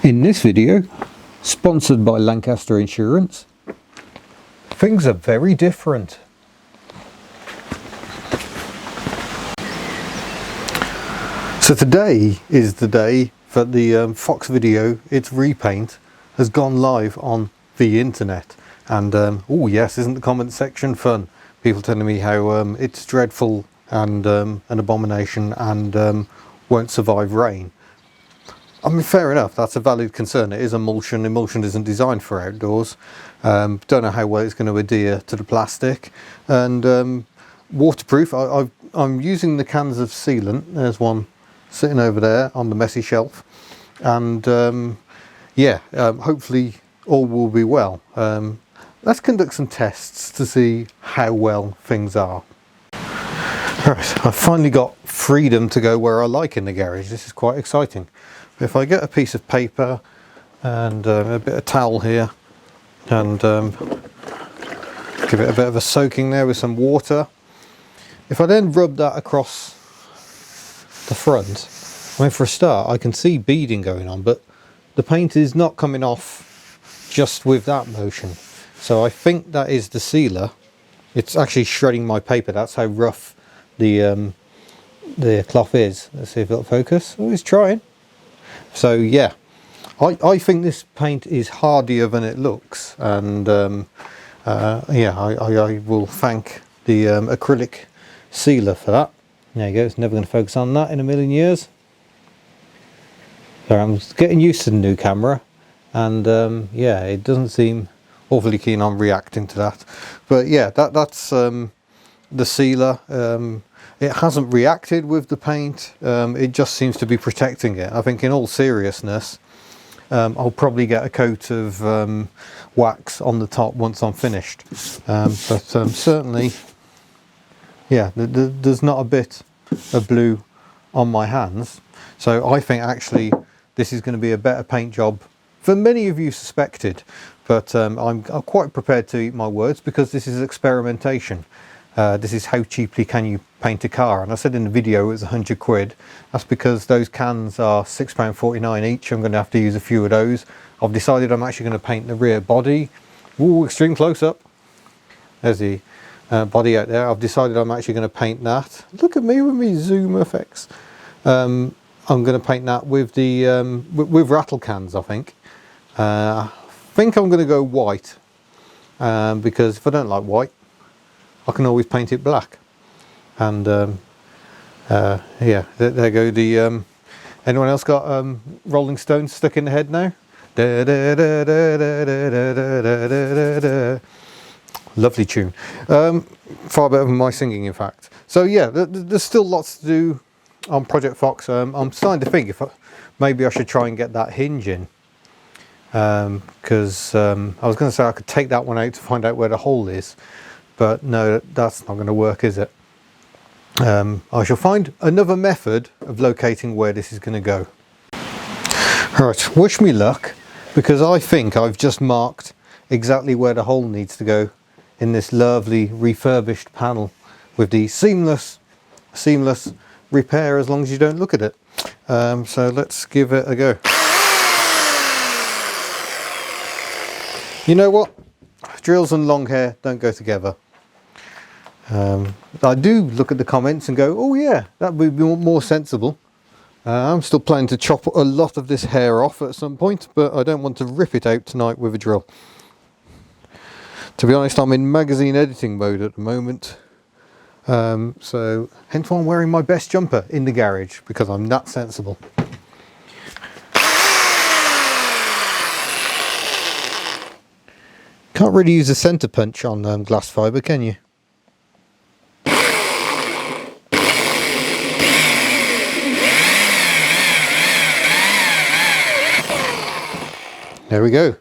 In this video, sponsored by Lancaster Insurance, things are very different. So today is the day that the Fox video, its repaint, has gone live on the internet. And oh yes, isn't the comment section fun? People telling me how it's dreadful and an abomination and won't survive rain. I mean, fair enough, that's a valid concern. It is emulsion. Emulsion isn't designed for outdoors. Don't know how well it's going to adhere to the plastic. And waterproof, I'm using the cans of sealant. There's one sitting over there on the messy shelf. And hopefully all will be well. Let's conduct some tests to see how well things are. Right, I've finally got freedom to go where I like in the garage. This is quite exciting. If I get a piece of paper and a bit of towel here and give it a bit of a soaking there with some water, if I then rub that across the front, I mean, for a start I can see beading going on, but the paint is not coming off just with that motion. So I think that is the sealer. It's actually shredding my paper. That's how rough the cloth is. Let's see if it'll focus. Oh, it's trying. So yeah, I think this paint is hardier than it looks, and I will thank the acrylic sealer for that. There you go. It's never going to focus on that in a million years. So I'm getting used to the new camera, and yeah, it doesn't seem awfully keen on reacting to that. But yeah, that's the sealer. It hasn't reacted with the paint, it just seems to be protecting it. I think in all seriousness, I'll probably get a coat of wax on the top once I'm finished. Certainly, yeah, there's not a bit of blue on my hands. So I think actually this is going to be a better paint job than many of you suspected. But I'm quite prepared to eat my words, because this is experimentation. This is how cheaply can you paint a car, and I said in the video it was 100 quid. That's because those cans are £6.49 each. I'm going to have to use a few of those. I've decided I'm actually going to paint the rear body. Ooh, extreme close up. There's the body out there. I've decided I'm actually going to paint that. Look at me with me zoom effects. I'm going to paint that with the with rattle cans. I think I'm going to go white, because if I don't like white, I can always paint it black. And yeah, there go the anyone else got Rolling Stones stuck in the head now? Lovely tune. Far better than my singing, in fact. So yeah, there's still lots to do on Project Fox. I'm starting to think maybe I should try and get that hinge in, because I was going to say I could take that one out to find out where the hole is. But no, that's not going to work, is it? I shall find another method of locating where this is going to go. Right, wish me luck, because I think I've just marked exactly where the hole needs to go in this lovely refurbished panel with the seamless repair, as long as you don't look at it. So let's give it a go. You know what? Drills and long hair don't go together. I do look at the comments and go, oh yeah, that would be more sensible. I'm still planning to chop a lot of this hair off at some point, but I don't want to rip it out tonight with a drill. To be honest, I'm in magazine editing mode at the moment. So hence why I'm wearing my best jumper in the garage, because I'm that sensible. Can't really use a centre punch on glass fibre, can you? There we go.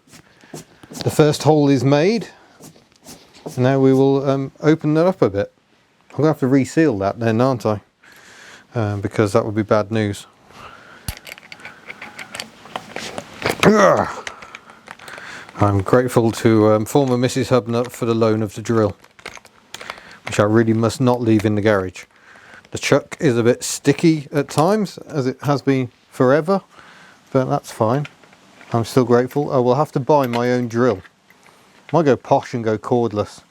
The first hole is made. Now we will open that up a bit. I'm going to have to reseal that then, aren't I? Because that would be bad news. I'm grateful to former Mrs. Hubnut for the loan of the drill, which I really must not leave in the garage. The chuck is a bit sticky at times, as it has been forever, but that's fine. I'm still grateful. I will have to buy my own drill. Might go posh and go cordless,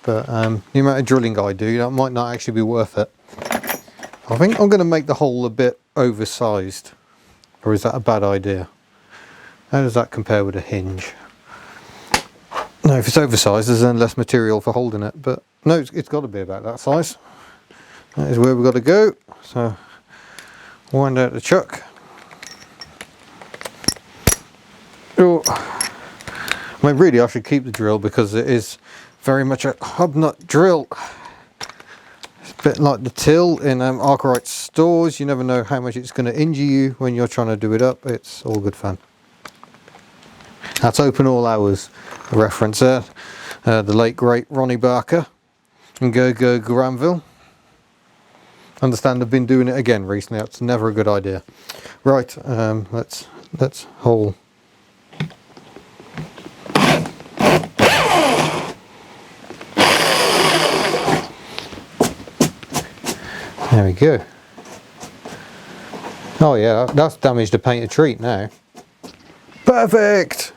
but the amount of drilling I do, that might not actually be worth it. I think I'm going to make the hole a bit oversized, or is that a bad idea? How does that compare with a hinge? No, if it's oversized, there's then less material for holding it, but no, it's got to be about that size. That is where we've got to go. So wind out the chuck. Oh, I mean, really I should keep the drill because it is very much a hobnut drill. It's a bit like the till in Arkwright stores. You never know how much it's going to injure you when you're trying to do it up. It's all good fun. That's open all hours, a reference there. The late great Ronnie Barker and Go Granville. Understand I've been doing it again recently. That's never a good idea. Right, let's hole. There we go. Oh yeah, that's damaged a painted treat now. Perfect!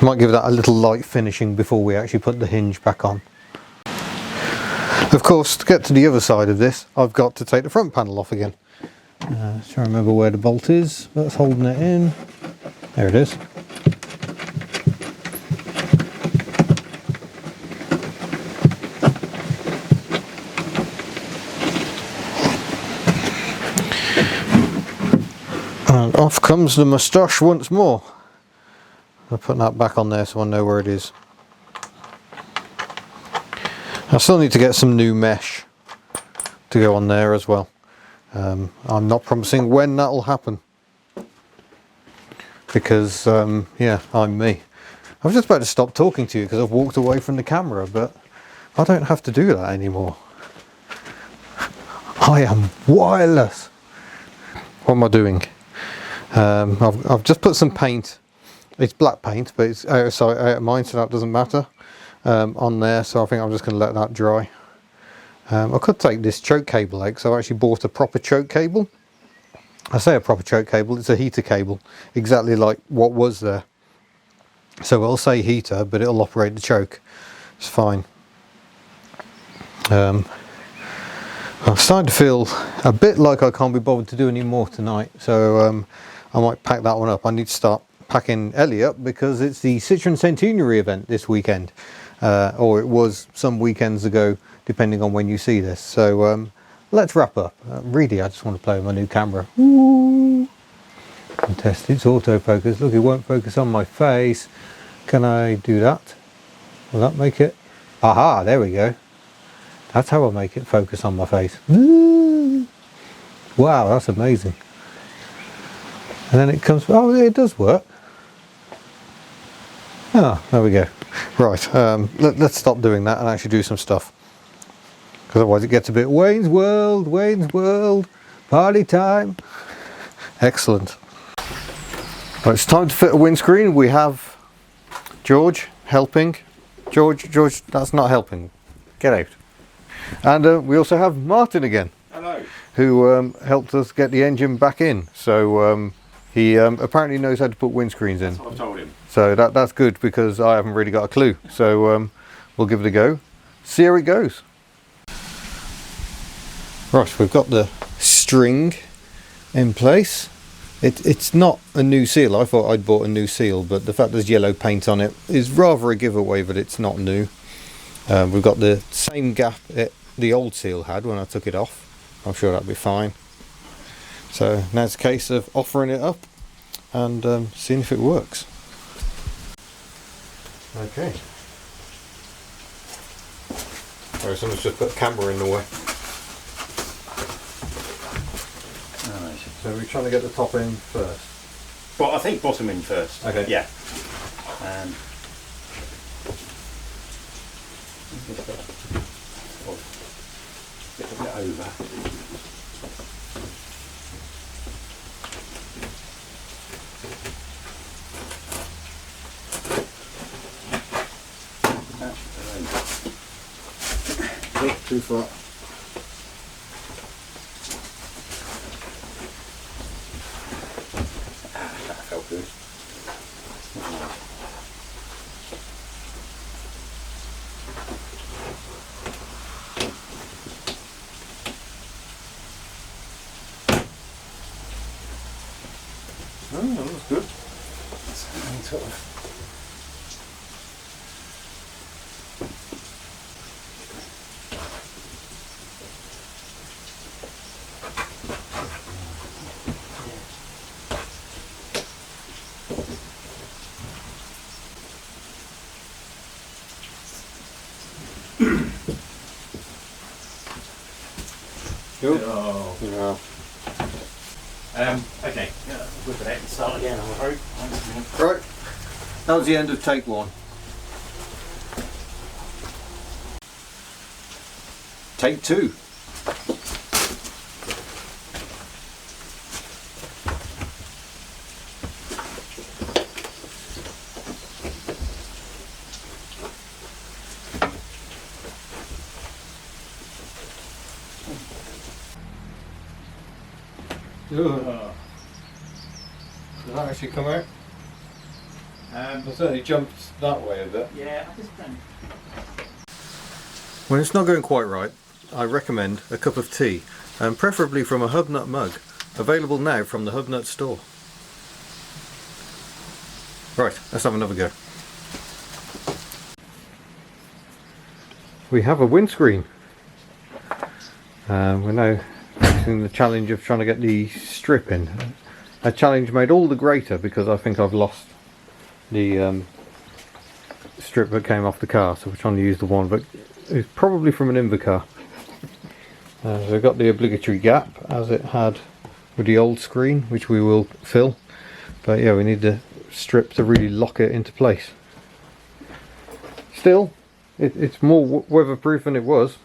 Might give that a little light finishing before we actually put the hinge back on. Of course, to get to the other side of this, I've got to take the front panel off again. Try to remember where the bolt is. That's holding it in. There it is. And off comes the moustache once more. I'll put that back on there so I know where it is. I still need to get some new mesh to go on there as well. I'm not promising when that will happen because yeah, I'm me. I was just about to stop talking to you because I've walked away from the camera, but I don't have to do that anymore. I am wireless. What am I doing? I've just put some paint. It's black paint, but it's out of mine, so that doesn't matter. On there, so I think I'm just going to let that dry. I could take this choke cable out, so I've actually bought a proper choke cable. I say a proper choke cable, it's a heater cable, exactly like what was there. So it'll say heater, but it'll operate the choke. It's fine. I'm starting to feel a bit like I can't be bothered to do any more tonight, so I might pack that one up. I need to start packing Ellie up because it's the Citroen Centenary event this weekend, or it was some weekends ago, depending on when you see this. So let's wrap up. Really, I just want to play with my new camera. Ooh. And test its autofocus. Look, it won't focus on my face. Can I do that? Will that make it? Aha, there we go. That's how I make it focus on my face. Ooh. Wow, that's amazing. And then it comes, oh, it does work. Oh, there we go. Right, let's stop doing that and actually do some stuff. Because otherwise it gets a bit Wayne's World, party time. Excellent. Right, it's time to fit a windscreen. We have George helping. George, that's not helping. Get out. And we also have Martin again. Hello. Who helped us get the engine back in. So he apparently knows how to put windscreens in. That's what I've told him. So that's good because I haven't really got a clue. So we'll give it a go. See how it goes. Right, we've got the string in place. It's not a new seal. I thought I'd bought a new seal, but the fact there's yellow paint on it is rather a giveaway that it's not new. We've got the same gap the old seal had when I took it off. I'm sure that'll be fine. So now it's a case of offering it up and seeing if it works. Okay. Oh, someone's just put a camera in the way. Alright. So we're trying to get the top in first. But I think bottom in first. Okay. Yeah. Get a bit over. Too far. That felt good. Oh, that was good. Sort of. Cool. Oh. Yeah. Okay, whip it out and start again, I'm afraid. Right, that was the end of take one. Take two. Oh. Did that actually come out? Um, It certainly jumped that way a bit. yeah, I just don't. When it's not going quite right, I recommend a cup of tea, and preferably from a Hubnut mug, available now from the Hubnut store. Right, let's have another go. We have a windscreen. We're now facing the challenge of trying to get the strip in. A challenge made all the greater because I think I've lost the strip that came off the car, so we're trying to use the one that is probably from an Invercar. So we've got the obligatory gap as it had with the old screen, which we will fill, but yeah, we need the strip to really lock it into place. Still, it's more weatherproof than it was.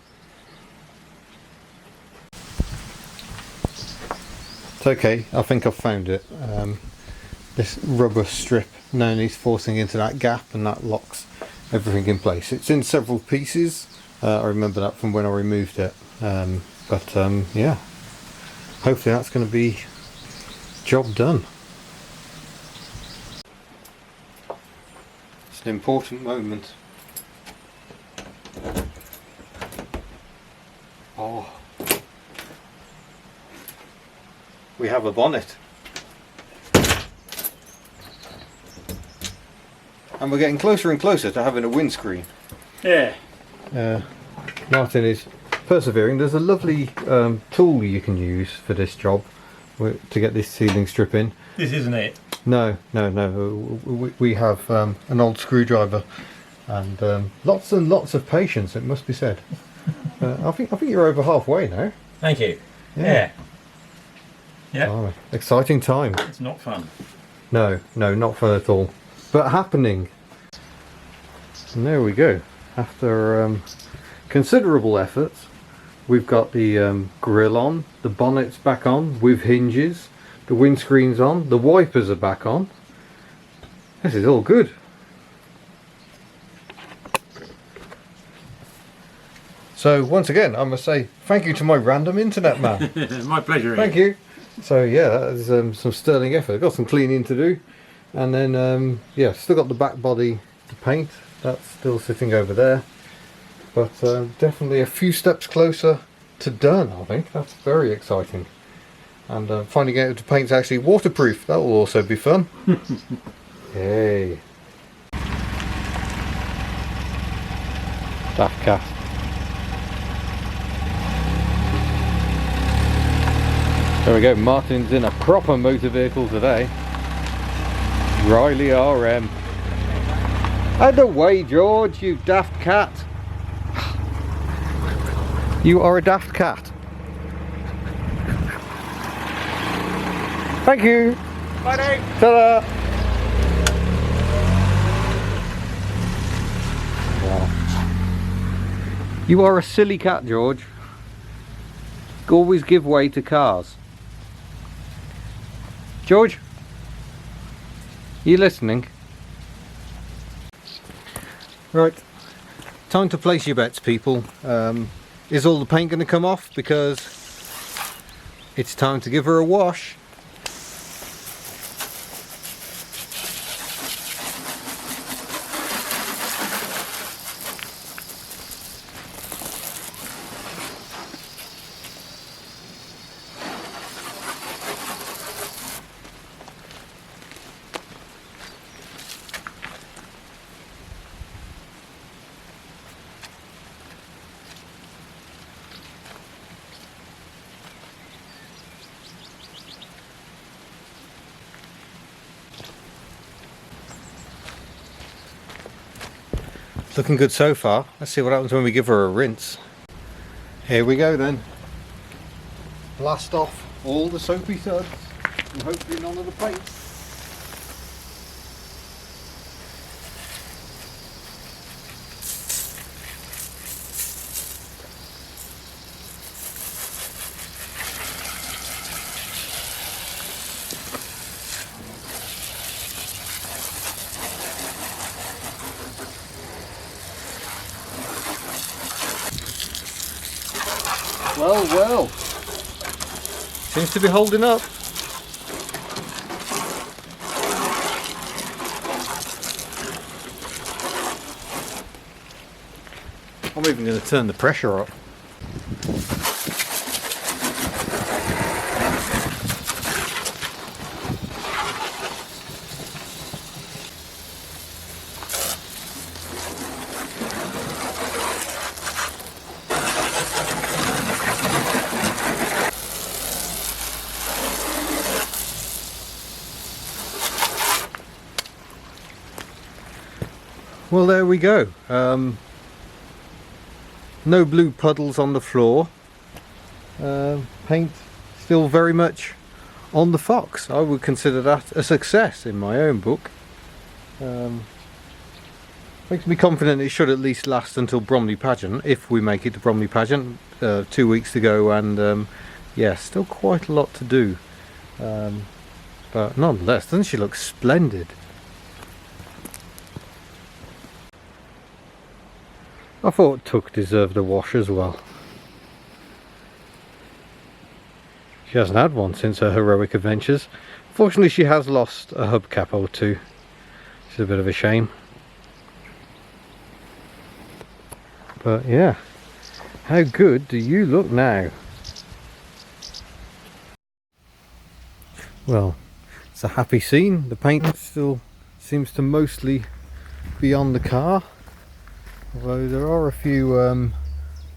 It's okay, I think I've found it. This rubber strip now needs forcing into that gap, and that locks everything in place. It's in several pieces. I remember that from when I removed it. Yeah, hopefully that's going to be job done. It's an important moment. Oh, we have a bonnet. And we're getting closer and closer to having a windscreen. Yeah. Martin is persevering. There's a lovely tool you can use for this job to get this sealing strip in. This isn't it. No. We have an old screwdriver and lots and lots of patience, it must be said. I think you're over halfway now. Thank you. Yeah. Yeah. Oh, exciting time. It's not fun. No, not fun at all. But happening. And there we go. After considerable efforts, we've got the grill on, the bonnet's back on with hinges, the windscreen's on, the wipers are back on. This is all good. So once again, I must say thank you to my random internet man. My pleasure. Thank you. So yeah, that is some sterling effort. I've got some cleaning to do, and then yeah, still got the back body to paint. That's still sitting over there, but definitely a few steps closer to done. I think that's very exciting, and finding out if the paint's actually waterproof, that will also be fun. Yay! Daft cat. There we go, Martin's in a proper motor vehicle today. Riley RM. Out the way, George, you daft cat. You are a daft cat. Thank you. Bye, Dave. Ta-da. Wow. You are a silly cat, George. Always give way to cars. George, you listening? Right, time to place your bets, people. Is all the paint going to come off? Because it's time to give her a wash. looking good so far. Let's see what happens when we give her a rinse. Here we go then. Blast off all the soapy suds and hopefully none of the paints. Well, seems to be holding up. I'm even going to turn the pressure up. Well, there we go. No blue puddles on the floor. Paint still very much on the Fox. I would consider that a success in my own book. Makes me confident it should at least last until Bromley Pageant, if we make it to Bromley Pageant. 2 weeks to go, and yeah, still quite a lot to do. But nonetheless, doesn't she look splendid? I thought Tuck deserved a wash as well. She hasn't had one since her heroic adventures. Fortunately, she has lost a hubcap or two. It's a bit of a shame. But yeah, how good do you look now? Well, it's a happy scene. The paint still seems to mostly be on the car. Although there are a few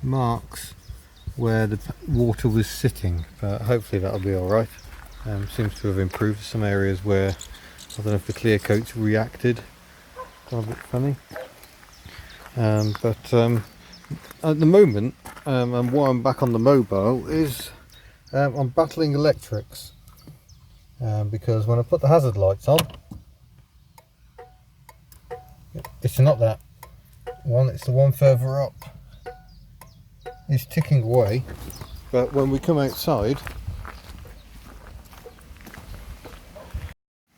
marks where the water was sitting, but hopefully that'll be alright. Seems to have improved some areas where, I don't know if the clear coat's reacted. It's a bit funny. But at the moment, and why I'm back on the mobile is I'm battling electrics. Because when I put the hazard lights on, it's not that one, it's the one further up. It's ticking away, but when we come outside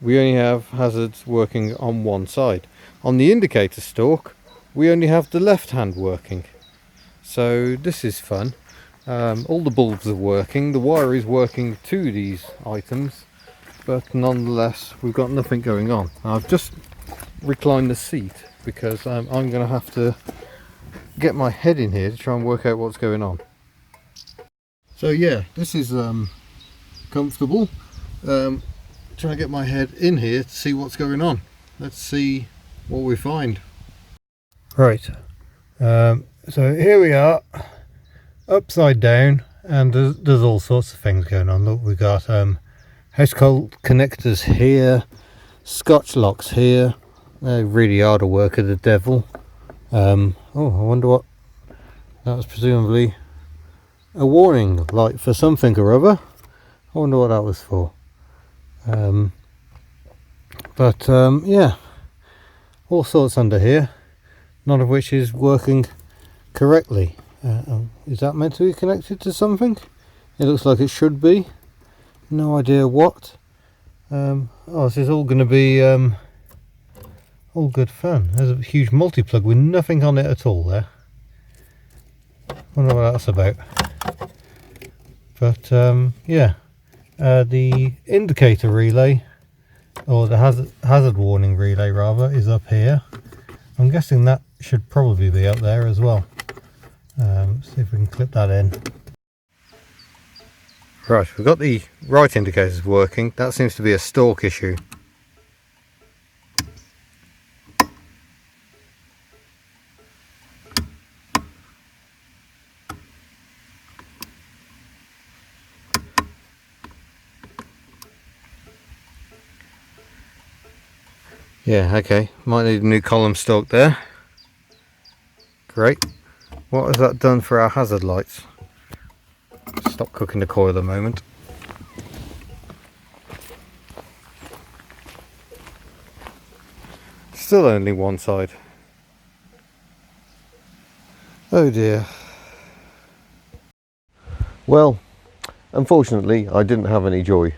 we only have hazards working on one side. On the indicator stalk we only have the left hand working, so this is fun. All the bulbs are working, the wire is working to these items, but nonetheless we've got nothing going on. I've just reclined the seat because I'm going to have to get my head in here to try and work out what's going on. So yeah, this is comfortable. Trying to get my head in here to see what's going on. Let's see what we find. Right, so here we are, upside down, and there's all sorts of things going on. Look, we've got household connectors here, scotch locks here. They really are the work of the devil. Oh, I wonder what that was. Presumably a warning light for something or other. I wonder what that was for. Yeah, all sorts under here, none of which is working correctly. Is that meant to be connected to something? It looks like it should be. No idea what. Oh, this is all going to be all good fun. There's a huge multi-plug with nothing on it at all there. Wonder what that's about. But yeah, the indicator relay, or the hazard warning relay rather, is up here. I'm guessing that should probably be up there as well. See if we can clip that in. Right, we've got the right indicators working. That seems to be a stalk issue. Yeah, okay, might need a new column stalk there. Great. What has that done for our hazard lights? Stop cooking the coil a moment. Still only one side. Oh dear. Well, unfortunately I didn't have any joy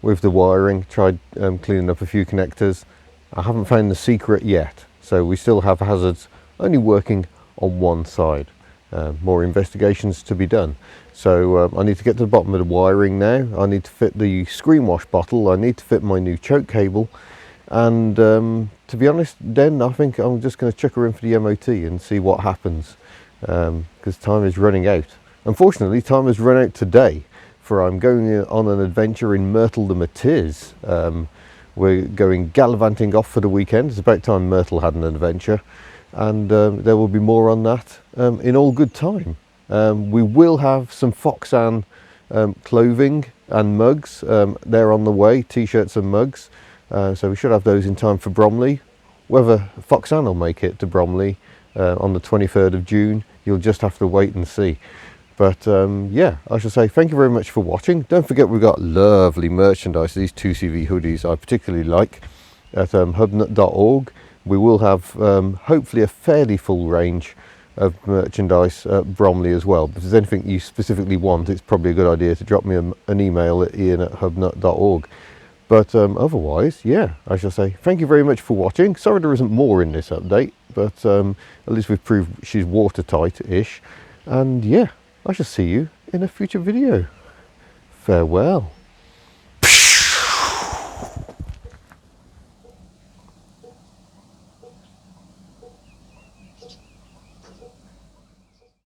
with the wiring. Tried cleaning up a few connectors. I haven't found the secret yet, so we still have hazards only working on one side. More investigations to be done. So I need to get to the bottom of the wiring now. I need to fit the screen wash bottle, I need to fit my new choke cable, and to be honest then I think I'm just going to chuck her in for the MOT and see what happens, because time is running out. Unfortunately time has run out today, for I'm going on an adventure in Myrtle the Matiz. We're going gallivanting off for the weekend. It's about time Myrtle had an adventure, and there will be more on that in all good time. We will have some Foxanne clothing and mugs. They're on the way, t-shirts and mugs, so we should have those in time for Bromley. Whether Foxanne will make it to Bromley on the 23rd of June, you'll just have to wait and see. But yeah, I shall say thank you very much for watching. Don't forget we've got lovely merchandise, these 2CV hoodies I particularly like, at hubnut.org. We will have hopefully a fairly full range of merchandise at Bromley as well. If there's anything you specifically want, it's probably a good idea to drop me an email at ian@hubnut.org. But otherwise, yeah, I shall say thank you very much for watching. Sorry there isn't more in this update, but at least we've proved she's watertight-ish. And yeah, I shall see you in a future video. Farewell.